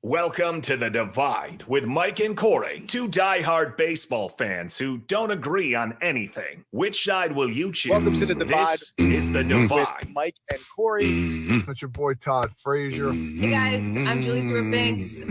Welcome to The Divide with Mike and Corey, two diehard baseball fans who don't agree on anything. Which side will you choose? Welcome to The Divide. This is The Divide. With Mike and Corey. That's your boy Todd Frazier. Hey guys, I'm Julie Stewart-Banks.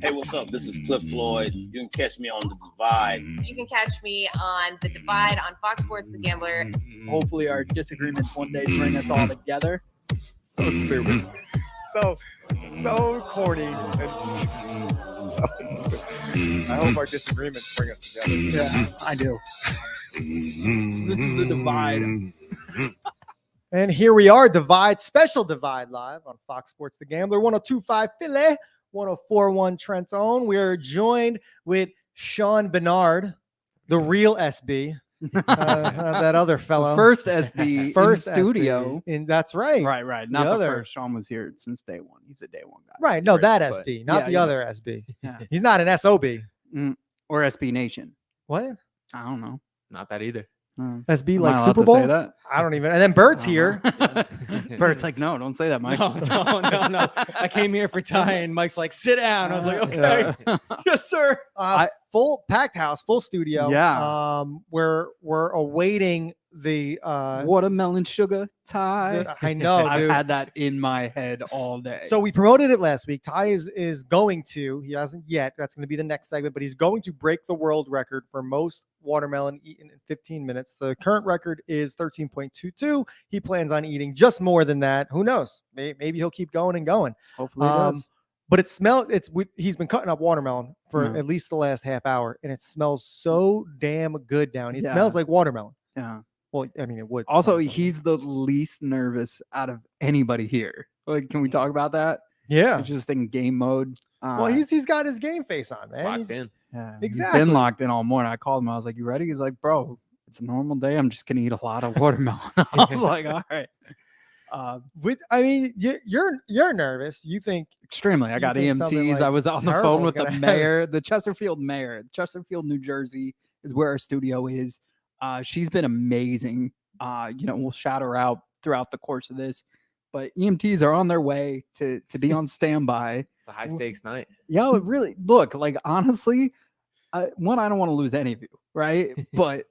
Hey, what's up? This is Cliff Floyd. You can catch me on The Divide. You can catch me on The Divide on Fox Sports The Gambler. Hopefully our disagreements one day bring us all together. So stupid. So corny. And so stupid. I hope our disagreements bring us together. Yeah, I do. This is The Divide. And here we are, Special Divide live on Fox Sports The Gambler, 102.5 Philly, 104.1 Trent's Own. We are joined with Sean Barnard, the real SB, that other fellow. First SB First in studio. That's right. Right. Not The the other. first. Sean was here since day one. He's a day one guy. Right. No, Great, that but- SB, not the yeah. other SB. Yeah. He's not an SOB. Or SB Nation. What? I don't know. Not that either. SB Am I like allowed Super to Bowl? say that? I don't even. And then Bert's here. Bert's like, no, don't say that, Mike. No. I came here for Ty, and Mike's like, sit down. I was like, okay, yes, sir. Full packed house, full studio. Yeah. We're awaiting the Watermelon sugar tie. I know, I've dude. had that in my head all day. So we promoted it last week. Ty is going to, he hasn't yet, that's going to be the next segment, but he's going to break the world record for most watermelon eaten in 15 minutes. The current record is 13.22. He plans on eating just more than that. Who knows? Maybe he'll keep going and going. hopefully it does. But he's been cutting up watermelon for at least the last half hour, and it smells so damn good down. It smells like watermelon. Yeah. Well, I mean, it would. Also, smell like he's the least nervous out of anybody here. Like, can we talk about that? yeah. He's just in game mode. Well, he's got his game face on, man. Locked He's- in. yeah, exactly. He's been locked in all morning. I called him. I was like, "You ready?" He's like, "Bro, it's a normal day. I'm just gonna eat a lot of watermelon." I was like, "All right." I mean, you're nervous. You think Extremely. I You got think something, EMTs. like, I was on the terrible phone is with the gonna mayor, the Chesterfield mayor. Chesterfield, New Jersey is where our studio is. She's been amazing. We'll shout her out throughout the course of this. But EMTs are on their way to be on standby. It's a high stakes night. Yo, it really look like honestly, I don't want to lose any of you, right? But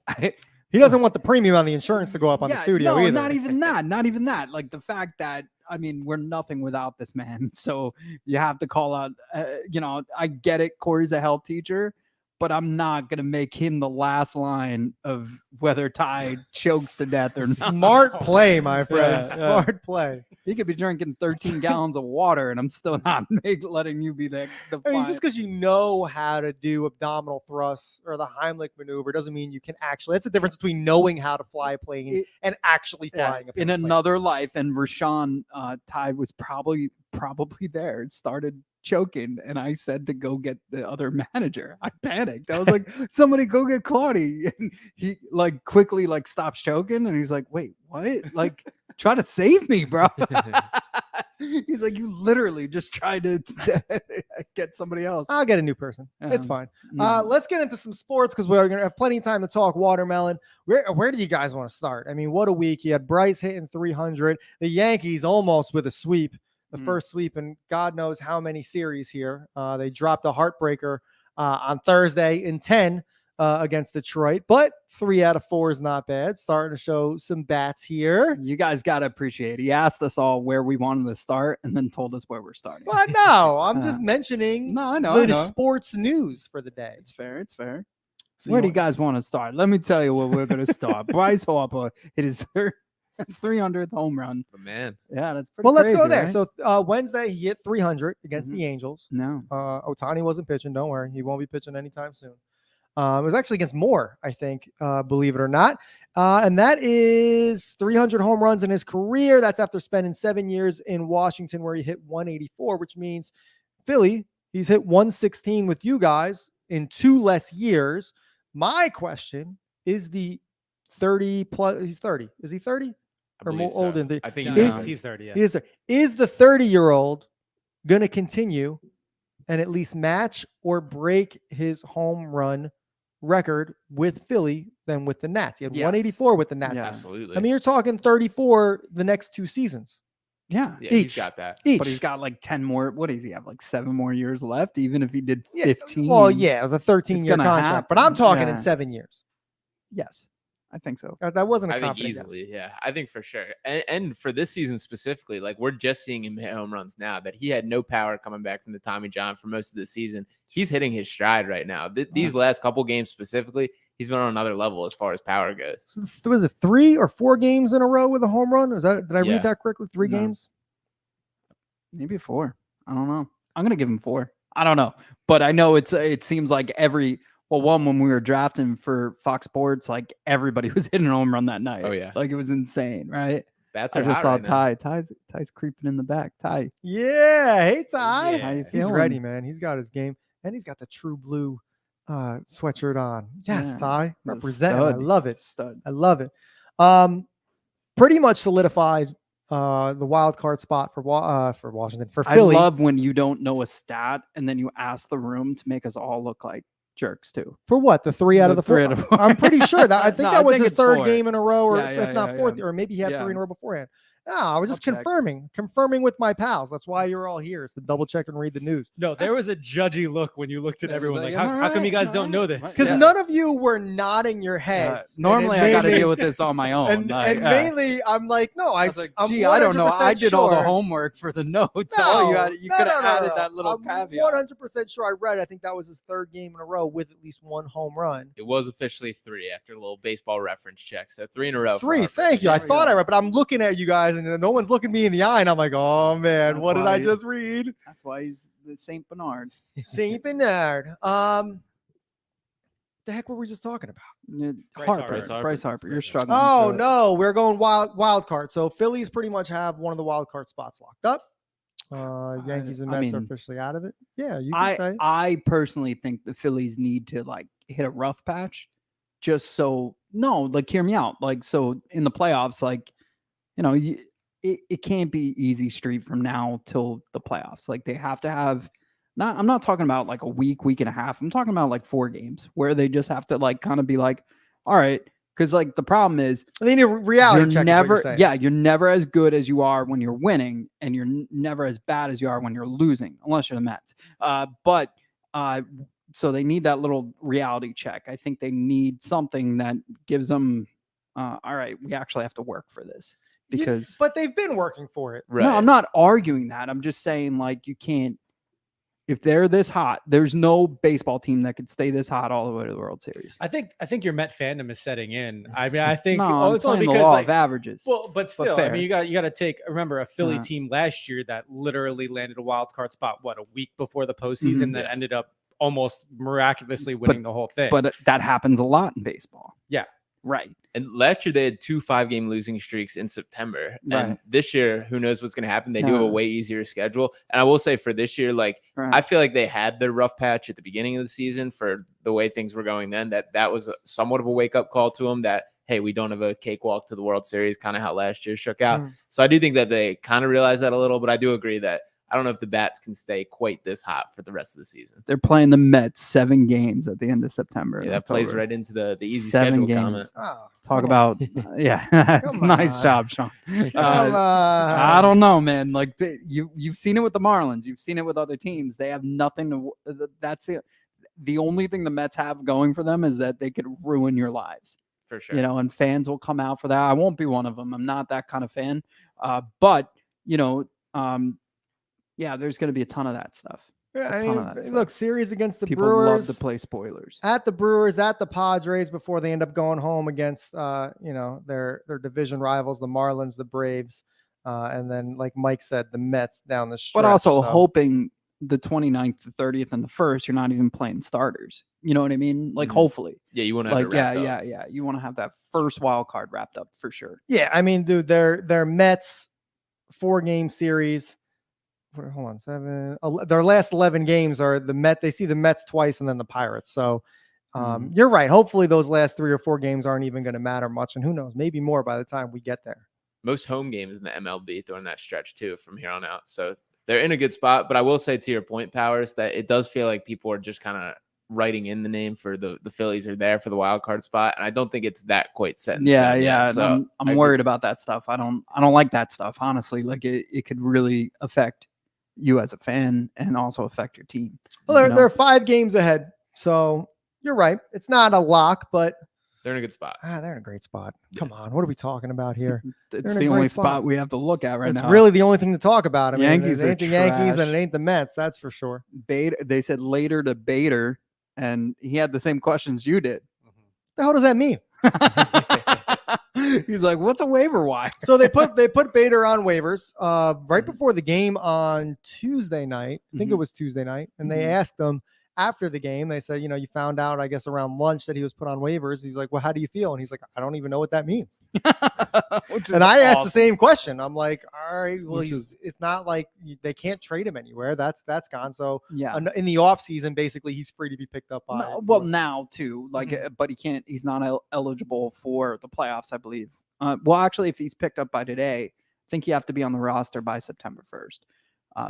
he doesn't want the premium on the insurance to go up on the studio no, either. not even that. Not even that. Like the fact that we're nothing without this man. So you have to call out. I get it. Corey's a health teacher, but I'm not gonna make him the last line of whether Ty chokes to death or not. Smart play, my friend. Yeah, Smart play. He could be drinking 13 gallons of water, and I'm still not letting you be the. I mean, just because you know how to do abdominal thrusts or the Heimlich maneuver doesn't mean you can actually. That's the difference between knowing how to fly a plane and actually flying a plane. in another life. And Rashawn Ty was probably there. It started choking, and I said to go get the other manager. I panicked. I was like, somebody go get Claudia. And he quickly stops choking, and he's like, wait, what? Like, try to save me, bro. He's like, you literally just tried to get somebody else. I'll get a new person. It's fine. Mm. Let's get into some sports because we're going to have plenty of time to talk watermelon. Where do you guys want to start? I mean, what a week. You had Bryce hitting 300. The Yankees almost with a sweep. The first sweep in God knows how many series here. They dropped a heartbreaker on Thursday in 10 against Detroit, but 3 out of 4 is not bad. Starting to show some bats here. You guys got to appreciate it. He asked us all where we wanted to start and then told us where we're starting. Well, no, I'm just mentioning No, I know. the sports news for the day. It's fair. It's fair. So Where do you guys want to start? Let me tell you where we're going to start. Bryce Harper hit his 300th home run. But man, Yeah, that's pretty Well, let's go crazy, there. right? So Wednesday, he hit 300 against the Angels. No. Otani wasn't pitching. Don't worry. He won't be pitching anytime soon. It was actually against Moore, I think, believe it or not. And that is 300 home runs in his career. That's after spending 7 years in Washington where he hit 184, which means Philly, he's hit 116 with you guys in 2 less years. My question is the 30 plus, he's 30. Is he 30? Or more older than the, I think he's 30. Yeah. he is 30. Is the 30-year-old going to continue and at least match or break his home run record with Philly than with the Nats? He had 184 with the Nats. Yeah. Absolutely. I mean, you're talking 34 the next 2 seasons. Yeah. Yeah, he's Each. got that. Each. But he's got like 10 more. What does he have? Like 7 more years left, even if he did Yeah, 15. Well, yeah, it was a 13-year gonna contract, but I'm happen. talking Yeah. in 7 years. Yes, I think so. That wasn't a I think confident guess. easily. Yeah, I think for sure. And for this season specifically, like we're just seeing him hit home runs now that he had no power coming back from the Tommy John for most of the season. He's hitting his stride right now. These last couple games specifically, he's been on another level as far as power goes. So was it 3 or 4 games in a row with a home run? Did I Yeah. read that correctly? 3 No. games? Maybe 4. I don't know. I'm gonna give him 4. I don't know, but I know it seems like when we were drafting for Fox Sports, like everybody was hitting a home run that night. Oh, yeah. Like it was insane, right? Bats I are just hot saw right now. Ty's creeping in the back. Ty, Yeah. Hey, Ty. Yeah. how you He's feeling? ready, man. He's got his game, and he's got the true blue sweatshirt on. Yes, Yeah. Ty. He's a Represent. I stud. love it. Stud. I love it. Pretty much solidified the wild card spot for Washington, for Philly. I love when you don't know a stat and then you ask the room to make us all look like jerks too. For what? The 3 out of the 4? 3 out of 4. I'm pretty sure that I think No, that I was think his it's 3rd 4. game in a row, or Yeah, if not 4th, yeah. or maybe he had Yeah. 3 in a row beforehand. No, I was just I'll check. confirming with my pals. That's why you're all here, is to double check and read the news. No, there was a judgy look when you looked at Yeah, everyone. he's Like, like, how come you "Am I guys right? don't Am I know right?" this? Right. Because Yeah. none of you were nodding your heads. Normally and it I got to made me- deal with this on my own. And, like, and mainly, I'm like, no, I was like, I'm gee, I don't know. 100% I did all the sure. homework for the notes. No, You could have added that little I'm caveat. 100% sure I read. I think that was his 3rd game in a row with at least 1 home run. It was officially 3 after a little baseball reference check. So 3 in a row. for 3. Harper. Thank you. I There we thought go. I read, but I'm looking at you guys, and no one's looking me in the eye, and I'm like, oh man, That's what did why I you- just read? That's why he's the Saint Bernard. Saint Bernard. The heck were we just talking about? Bryce Harper. Harper. You're struggling. Oh through it. no, we're going wild card. So Phillies pretty much have one of the wild card spots locked up. Yankees and I Mets are mean, officially out of it. Yeah, you can say. I personally think the Phillies need to like hit a rough patch, just so hear me out. Like so in the playoffs, like it can't be easy street from now till the playoffs. Like they have to have. I'm not talking about like a week and a half. I'm talking about like 4 games where they just have to like kind of be like, all right, because like the problem is They need a reality check. you're is what never, you're saying. you're never as good as you are when you're winning, and you're never as bad as you are when you're losing, unless you're the Mets. So they need that little reality check. I think they need something that gives them, all right, we actually have to work for this because. But they've been working for it. Right. No, I'm not arguing that. I'm just saying like you can't. If they're this hot, there's no baseball team that could stay this hot all the way to the World Series. I think your Met fandom is setting in. I mean, I think No, I'm it's only playing the because law like, of averages. well, but still, I fair. mean, you got to take. Remember a Philly Uh-huh. team last year that literally landed a wild card spot. What, a week before the postseason that ended up almost miraculously winning the whole thing. But that happens a lot in baseball. Yeah. Right. And last year they had 2 5-game losing streaks in September. And Right. this year, who knows what's going to happen? They do have a Yeah. way easier schedule. And I will say for this year, like Right. I feel like they had their rough patch at the beginning of the season for the way things were going then. That was somewhat of a wake up call to them that, hey, we don't have a cakewalk to the World Series, kind of how last year shook out. So I do think that they kind of realized that a little, but I do agree that I don't know if the bats can stay quite this hot for the rest of the season. They're playing the Mets 7 games at the end of September. Yeah, that plays October. right into the easy 7 schedule games. comment. Oh, Talk come on. about yeah. Come Nice on. job, Sean. Come I on. don't know, man. Like you've seen it with the Marlins. You've seen it with other teams. They have nothing to. That's it. The only thing the Mets have going for them is that they could ruin your lives. For sure. And fans will come out for that. I won't be one of them. I'm not that kind of fan. But there's going to be a ton of that stuff. Yeah, a I ton of that mean, stuff. look, series against the People Brewers. love to play spoilers. At the Brewers, at the Padres before they end up going home against their division rivals, the Marlins, the Braves, and then like Mike said, the Mets down the stretch. But also so- hoping the 29th, the 30th, and the 1st, you're not even playing starters. You know what I mean? Like Mhm. hopefully. Yeah, you want to have Like it wrapped up. yeah. You want to have that first wild card wrapped up for sure. Yeah, I mean, dude, their Mets 4-game series. Hold on, 7. Their last 11 games are the Met. They see the Mets twice and then the Pirates. So you're right. Hopefully, those last 3 or 4 games aren't even going to matter much, and who knows, maybe more by the time we get there. Most home games in the MLB during that stretch too from here on out. So they're in a good spot. But I will say to your point, Powers, that it does feel like people are just kind of writing in the name for the Phillies are there for the wild card spot, and I don't think it's that quite set in Yeah, stone yeah. yet. and So I'm I agree. worried about that stuff. I don't like that stuff, honestly. Like it could really affect you as a fan and also affect your team. Well, you they're know? 5 games ahead. So you're right. It's not a lock, but They're in a good spot. they're in a great spot. Come on. What are we talking about here? It's in a the great only spot. spot we have to look at right It's now. really the only thing to talk about. I mean, Yankees it ain't are the Yankees and it trash. ain't the Mets. That's for sure. They said later to Bader, and he had the same questions you did. The hell does that mean? He's like, "What's a waiver wire?" So they put Bader on waivers right before the game on Tuesday night. I think it was Tuesday night, and they asked him after the game. They said, you found out, I guess, around lunch that he was put on waivers. He's like, "Well, how do you feel?" And he's like, "I don't even know what that means." And I asked the same question. I'm like, "All right, well, it's not like they can't trade him anywhere. That's gone." So Yeah. in the off season, basically, he's free to be picked up by. Well, now too, like, but he can't. He's not eligible for the playoffs, I believe. Well, actually, if he's picked up by today, I think you have to be on the roster by September 1st.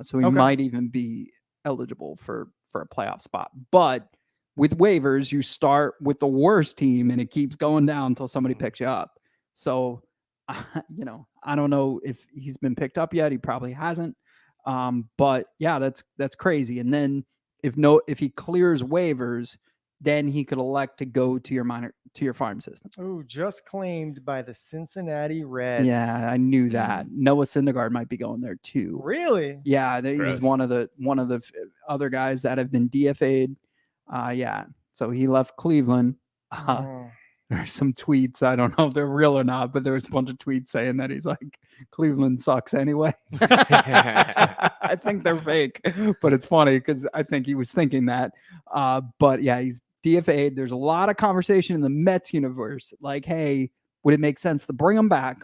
So he might even be eligible for a playoff spot. But with waivers, you start with the worst team, and it keeps going down until somebody picks you up. So, I don't know if he's been picked up yet. He probably hasn't. But yeah, that's crazy. And then if he clears waivers, then he could elect to go to your farm system. Oh, just claimed by the Cincinnati Reds. Yeah, I knew that. Noah Syndergaard might be going there too. Really? Yeah, he's Gross. one of the other guys that have been DFA'd. Yeah, so he left Cleveland. There's some tweets. I don't know if they're real or not, but there was a bunch of tweets saying that he's like, Cleveland sucks anyway. I think they're fake, but it's funny because I think he was thinking that. But yeah, he's DFA'd. There's a lot of conversation in the Mets universe. Like, hey, would it make sense to bring him back?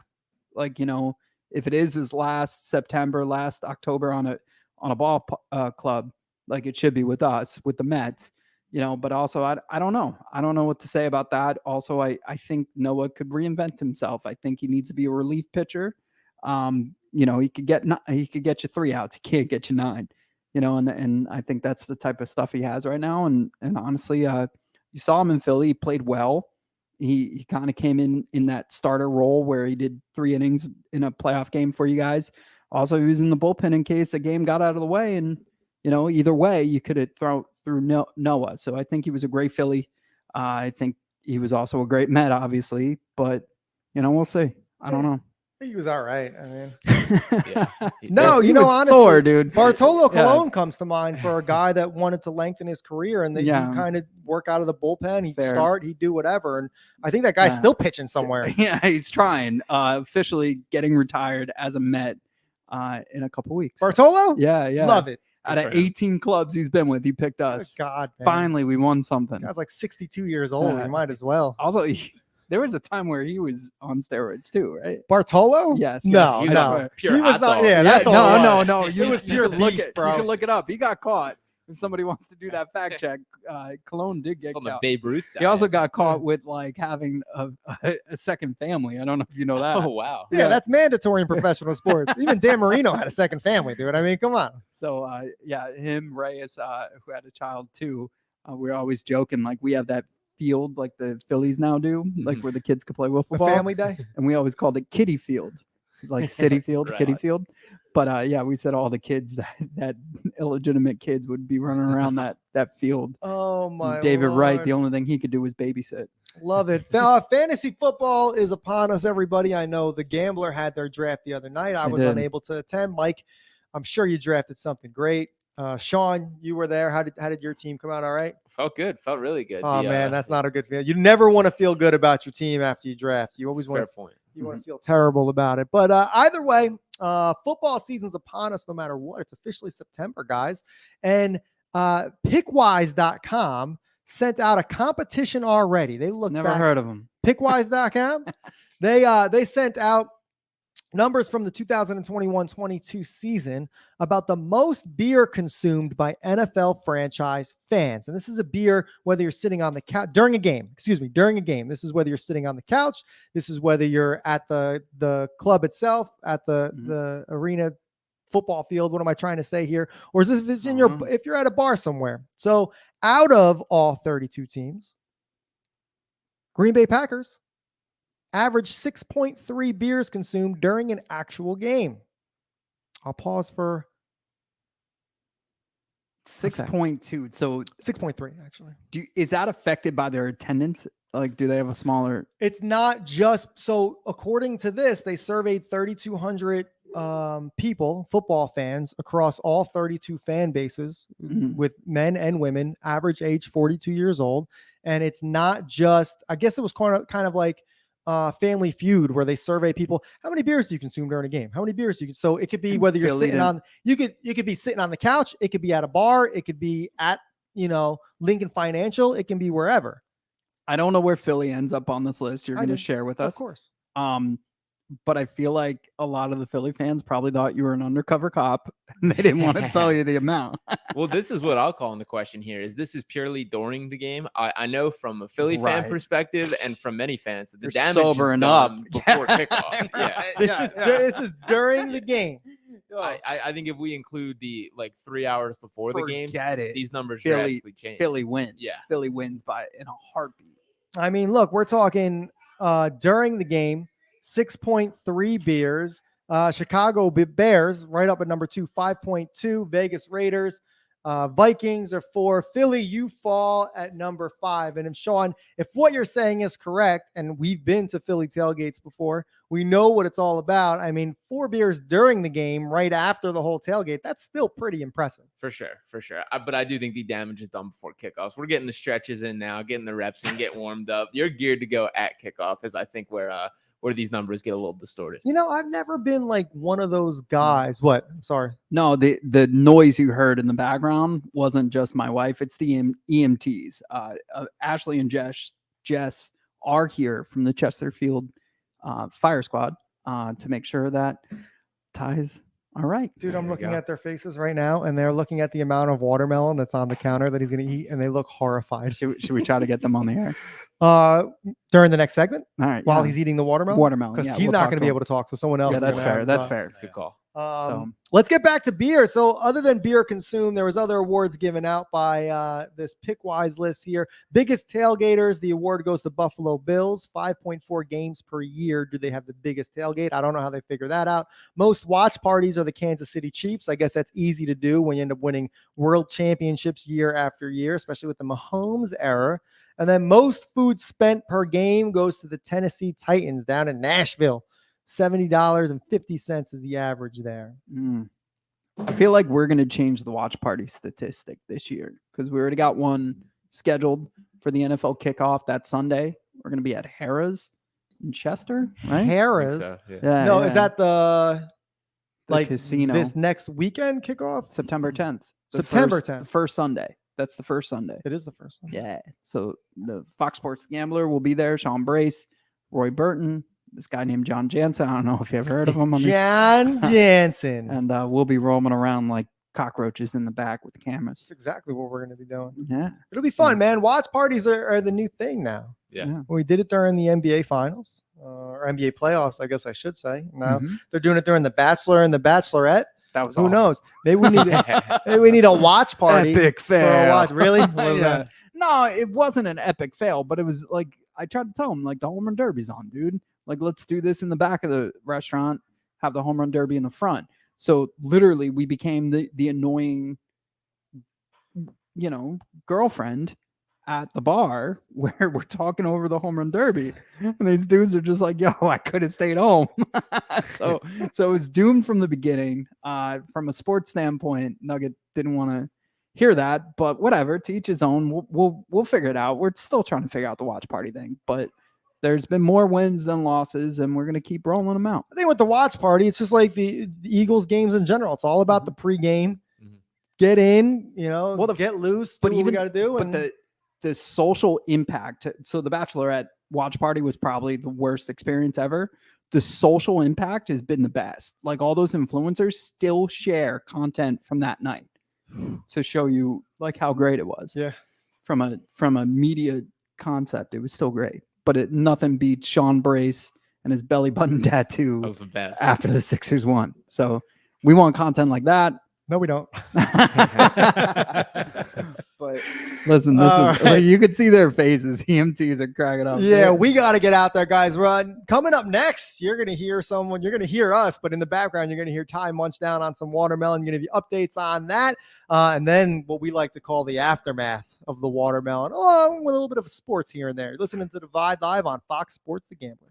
Like, if it is his last October on a ball club, like it should be with us, with the Mets. But also I don't know. I don't know what to say about that. Also, I think Noah could reinvent himself. I think he needs to be a relief pitcher. He could get you 3 outs. He can't get you 9. And I think that's the type of stuff he has right now. And honestly, you saw him in Philly. He played well. He kind of came in that starter role where he did 3 innings in a playoff game for you guys. Also, he was in the bullpen in case the game got out of the way. And either way, you could have thrown through Noah. So I think he was a great Philly. I think he was also a great Met, obviously. But, we'll see. I don't know. He was all right. I mean, No, he was honestly, Thor, dude. Bartolo Colon comes to mind for a guy that wanted to lengthen his career and he kind of work out of the bullpen. He'd start, he'd do whatever. And I think that guy's still pitching somewhere. Yeah, he's trying. Officially getting retired as a Met in a couple weeks. Bartolo? Yeah. Love it. Out of 18 clubs he's been with, he picked us. Good God, man. Finally, we won something. Guy's like 62 years old. He might as well. Also, there was a time where he was on steroids too, right? Bartolo? Yes. No, He was no. pure He was hot not. dog. Yeah, that's all. No. It was pure can look beef, it, bro. You can look it up. He got caught. If somebody wants to do that fact check, Cologne did get It's on the caught. Babe Ruth diet. He also got caught with like having a second family. I don't know if you know that. Oh wow. Yeah, that's mandatory in professional sports. Even Dan Marino had a second family, dude. I mean, come on. So him, Reyes, who had a child too. We're always joking like we have that field like the Phillies now do, like where the kids could play wiffle The ball. family day. And we always called it Kiddie Field, like City Field, Right. Kiddie Field. But we said all the kids that illegitimate kids would be running around that field. Oh my. And David Wright, Lord. the only thing he could do was babysit. Love it. Fantasy football is upon us, everybody. I know the Gambler had their draft the other night. I was unable to attend. Mike, I'm sure you drafted something great. Sean, you were there. How did your team come out? All right. Felt good. Felt really good. Oh man, that's not a good feeling. You never want to feel good about your team after you draft. You always want fair to point. you want to feel terrible about it. But either way, football season's upon us no matter what. It's officially September, guys. And Pickwise.com sent out a competition already. They looked Never back. heard of him. Pickwise.com. They sent out numbers from the 2021-22 season about the most beer consumed by NFL franchise fans. And this is a beer whether you're sitting on the couch during a game. This is whether you're sitting on the couch. This is whether you're at the club itself, at the arena football field. What am I trying to say here? Or is this in your, if you're at a bar somewhere? So out of all 32 teams, Green Bay Packers average 6.3 beers consumed during an actual game. I'll pause for 6.2. So 6.3 actually. is that affected by their attendance? Like, do they have a smaller? It's not just so. According to this, they surveyed 3,200 people, football fans across all 32 fan bases with men and women, average age 42 years old. And it's not just, I guess it was kind of like Family Feud, where they survey people, how many beers do you consume during a game? How many beers do you? So it could be whether you're sitting on, you could be sitting on the couch. It could be at a bar. It could be at, Lincoln Financial. It can be wherever. I don't know where Philly ends up on this list. You're going to share with us. Of course. But I feel like a lot of the Philly fans probably thought you were an undercover cop and they didn't want to tell you the amount. Well, this is what I'll call in the question here is this is purely during the game. I know from a Philly fan perspective and from many fans that the damage sobering is up done before kickoff. Yeah. This is during the game. I think if we include the 3 hours before the game, these numbers drastically change. Philly wins. Yeah. Philly wins in a heartbeat. I mean, look, we're talking during the game, 6.3 beers. Chicago Bears right up at number 2, 5.2. Vegas Raiders, Vikings are 4. Philly, you fall at number 5. And if Sean, if what you're saying is correct, and we've been to Philly tailgates before, we know what it's all about. I mean, 4 beers during the game, right after the whole tailgate, that's still pretty impressive. For sure. But I do think the damage is done before kickoffs. We're getting the stretches in now, getting the reps in, get warmed up. You're geared to go at kickoff, is I think where these numbers get a little distorted. I've never been like one of those guys. What? I'm sorry. No, the noise you heard in the background wasn't just my wife. It's the EMTs. Ashley and Jess are here from the Chesterfield Fire Squad to make sure that Ty's all right. Dude, I'm looking at their faces right now, and they're looking at the amount of watermelon that's on the counter that he's going to eat, and they look horrified. Should we try to get them on the air? During the next segment? All right. While he's eating the watermelon? Because he's not going to be able to talk, so someone else. Yeah, that's fair. That's fair. It's a good call. Let's get back to beer. So other than beer consumed, there was other awards given out by this Pickwise list here. Biggest tailgaters, the award goes to Buffalo Bills. 5.4 games per year do they have the biggest tailgate. I don't know how they figure that out. Most watch parties are the Kansas City Chiefs. I guess that's easy to do when you end up winning world championships year after year, especially with the Mahomes era. And then most food spent per game goes to the Tennessee Titans down in Nashville. $70.50 is the average there. I feel like we're going to change the watch party statistic this year because we already got one scheduled for the NFL kickoff that Sunday. We're going to be at Harrah's in Chester, right? Harrah's? So, yeah. No, is that the casino this next weekend kickoff? September 10th. September 10th. The first Sunday. That's the first Sunday. It is the first Sunday. Yeah. So the Fox Sports Gambler will be there. Sean Brace, Roy Burton, this guy named John Jansen. I don't know if you ever heard of him. John Jansen. And we'll be roaming around like cockroaches in the back with the cameras. That's exactly what we're going to be doing. Yeah. It'll be fun, man. Watch parties are the new thing now. Yeah. We did it during the NBA finals or NBA playoffs, I guess I should say. Now they're doing it during the Bachelor and the Bachelorette. That was Who awesome. knows? Maybe we need a watch party. Epic for a fail. watch. Really? Yeah. No, it wasn't an epic fail, but it was like I tried to tell him like the home run derby's on, dude. Like let's do this in the back of the restaurant, have the home run derby in the front. So literally we became the annoying, girlfriend at the bar where we're talking over the home run derby. And these dudes are just like, yo, I could have stayed home. So it was doomed from the beginning. From a sports standpoint, Nugget didn't want to hear that, but whatever, to each his own. We'll figure it out. We're still trying to figure out the watch party thing, but there's been more wins than losses, and we're going to keep rolling them out. I think with the watch party, it's just like the Eagles games in general. It's all about the pregame. Get in, get loose, but do what we got to do. But the social impact. So the Bachelorette watch party was probably the worst experience ever. The social impact has been the best. Like all those influencers still share content from that night to show you like how great it was. Yeah. From a media concept, it was still great. But nothing beats Sean Brace and his belly button tattoo That was the best. after the Sixers won. So We want content like that. No, we don't. But listen, like, you could see their faces. EMTs are cracking up. Yeah, we got to get out there, guys. Run. Coming up next, you're going to hear someone, you're going to hear us, but in the background, you're going to hear Ty munch down on some watermelon. You're going to give you updates on that. And then what we like to call the aftermath of the watermelon, along with a little bit of sports here and there. Listening to Divide Live on Fox Sports The Gambler.